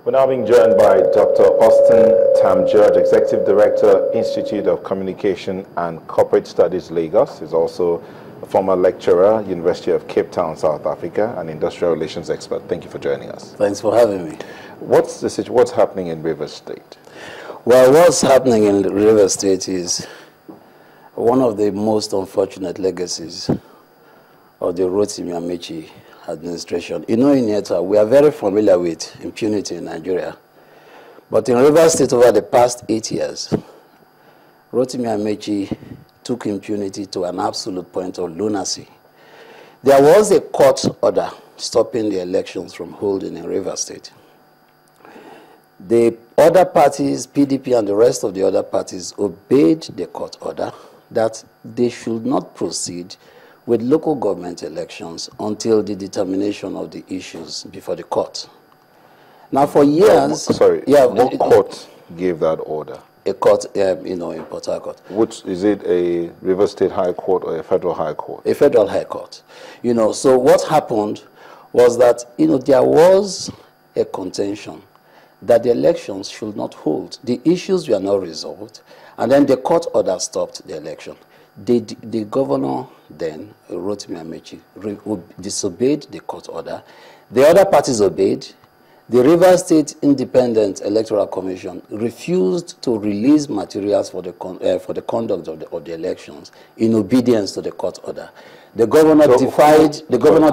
We're now being joined by Dr. Austin Tam George, Executive Director, Institute of Communication and Corporate Studies, Lagos. He's also a former lecturer, University of Cape Town, South Africa, and industrial relations expert. Thank you for joining us. Thanks for having me. What's happening in Rivers State? Well, what's happening in Rivers State is one of the most unfortunate legacies of the Rotimi Amechi administration. You know, in Yeta, we are very familiar with impunity in Nigeria. But in Rivers State, over the past 8 years, Rotimi Amechi took impunity to an absolute point of lunacy. There was a court order stopping the elections from holding in Rivers State. The other parties, PDP and the rest of the other parties, obeyed the court order that they should not proceed with local government elections until the determination of the issues before the court. Now, for years... What court gave that order? A court, in Port Harcourt. Which, is it a Rivers State High Court or a Federal High Court? A Federal High Court. So what happened was that, there was a contention that the elections should not hold. The issues were not resolved, and then the court order stopped the election. The governor then, Rotimi Amechi, disobeyed the court order. The other parties obeyed. The Rivers State Independent Electoral Commission refused to release materials for the conduct of the elections in obedience to the court order. The governor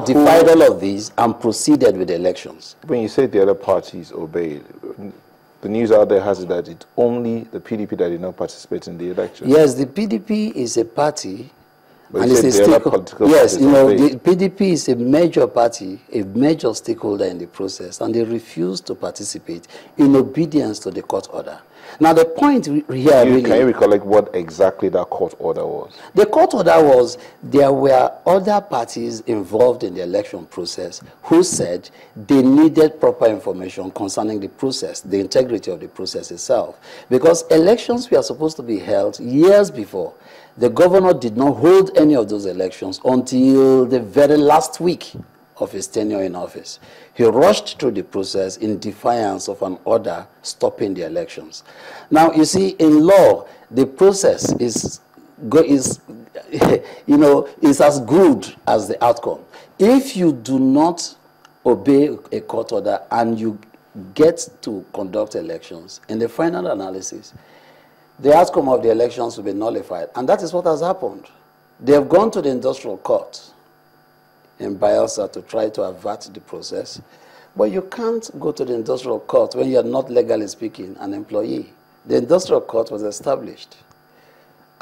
defied all of these and proceeded with the elections. When you say the other parties obeyed, the news out there has it that it's only the PDP that did not participate in the election. Yes, the PDP is a party. But and it's a stakeholder. Yes, the PDP is a major party, a major stakeholder in the process, and they refused to participate in obedience to the court order. Now, the point here really... Can you recollect what exactly that court order was? The court order was there were other parties involved in the election process who said they needed proper information concerning the process, the integrity of the process itself. Because elections were supposed to be held years before. The governor did not hold any of those elections until the very last week of his tenure in office. He rushed through the process in defiance of an order stopping the elections. Now, you see, in law, the process is as good as the outcome. If you do not obey a court order and you get to conduct elections, in the final analysis, the outcome of the elections will be nullified. And that is what has happened. They have gone to the industrial court in Bielsa to try to avert the process. But you can't go to the industrial court when you are not, legally speaking, an employee. The industrial court was established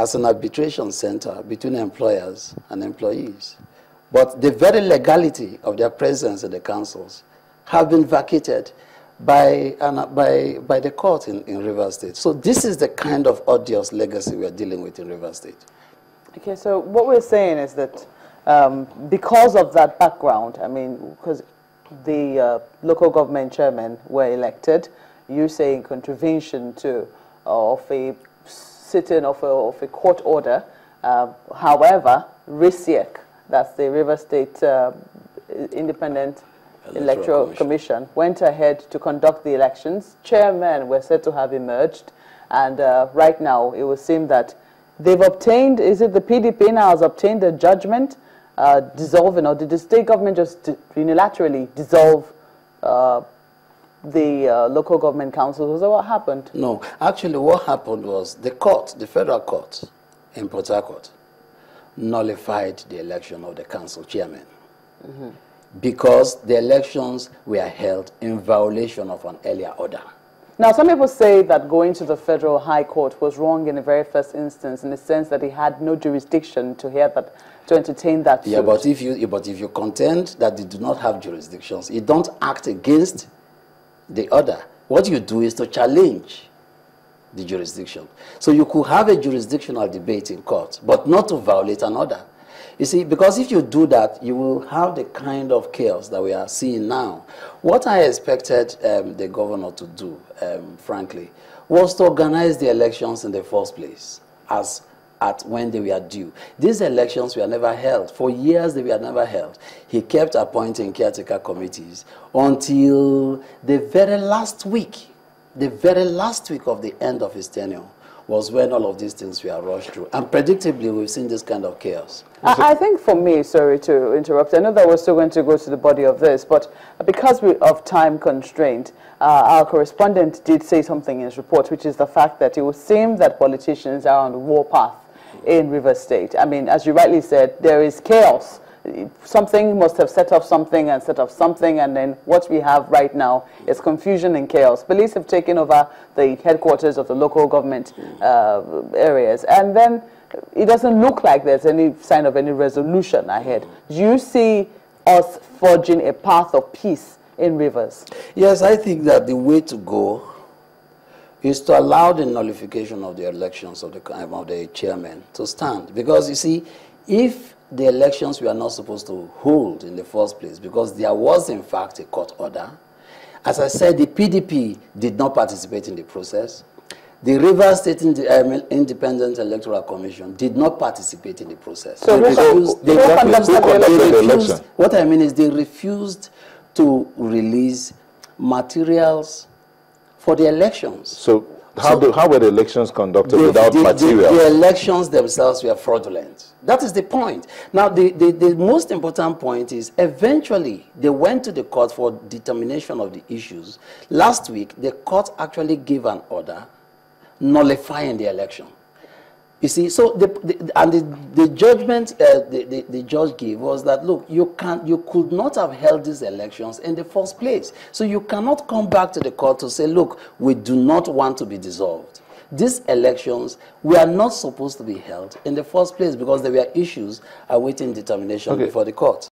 as an arbitration center between employers and employees. But the very legality of their presence in the councils have been vacated by the court in Rivers State. So this is the kind of odious legacy we are dealing with in Rivers State. Okay, so what we're saying is that because of that background, I mean, because the local government chairmen were elected, you say in contravention to of a sitting of a court order. However, RISIEC, that's the Rivers State Independent Electoral Commission, went ahead to conduct the elections. Chairmen were said to have emerged, and right now it would seem that they've obtained, is it the PDP now has obtained a judgment dissolving, or did the state government just unilaterally dissolve the local government council? Was that what happened? No, actually what happened was the court, the federal court in Port Harcourt, nullified the election of the council chairman. Mm-hmm. Because the elections were held in violation of an earlier order. Now, some people say that going to the Federal High Court was wrong in the very first instance, in the sense that he had no jurisdiction to hear that, to entertain that suit. Yeah, but if you contend that they do not have jurisdictions, you don't act against the order. What you do is to challenge the jurisdiction. So you could have a jurisdictional debate in court, but not to violate an order. You see, because if you do that, you will have the kind of chaos that we are seeing now. What I expected the governor to do, frankly, was to organize the elections in the first place as at when they were due. These elections were never held. For years, they were never held. He kept appointing caretaker committees until the very last week of the end of his tenure was when all of these things were rushed through. And predictably, we've seen this kind of chaos. I think for me, sorry to interrupt, I know that we're still going to go to the body of this, but because of time constraint, our correspondent did say something in his report, which is the fact that it would seem that politicians are on the warpath in Rivers State. I mean, as you rightly said, there is chaos. Something must have set off something, and then what we have right now is confusion and chaos. Police have taken over the headquarters of the local government areas, and then it doesn't look like there's any sign of any resolution ahead. Do you see us forging a path of peace in Rivers? Yes, I think that the way to go is to allow the nullification of the elections of the chairman to stand. Because, you see, if the elections were not supposed to hold in the first place, because there was, in fact, a court order, as I said, the PDP did not participate in the process. The Rivers State Independent Electoral Commission did not participate in the process. So what I mean is they refused to release materials for the elections. So how were the elections conducted without materials? The elections themselves were fraudulent. That is the point. Now, the most important point is eventually they went to the court for determination of the issues. Last week, the court actually gave an order nullifying the election. You see, so the judgment the judge gave was that, look, you could not have held these elections in the first place. So you cannot come back to the court to say, look, we do not want to be dissolved. These elections were not supposed to be held in the first place because there were issues awaiting determination before the court.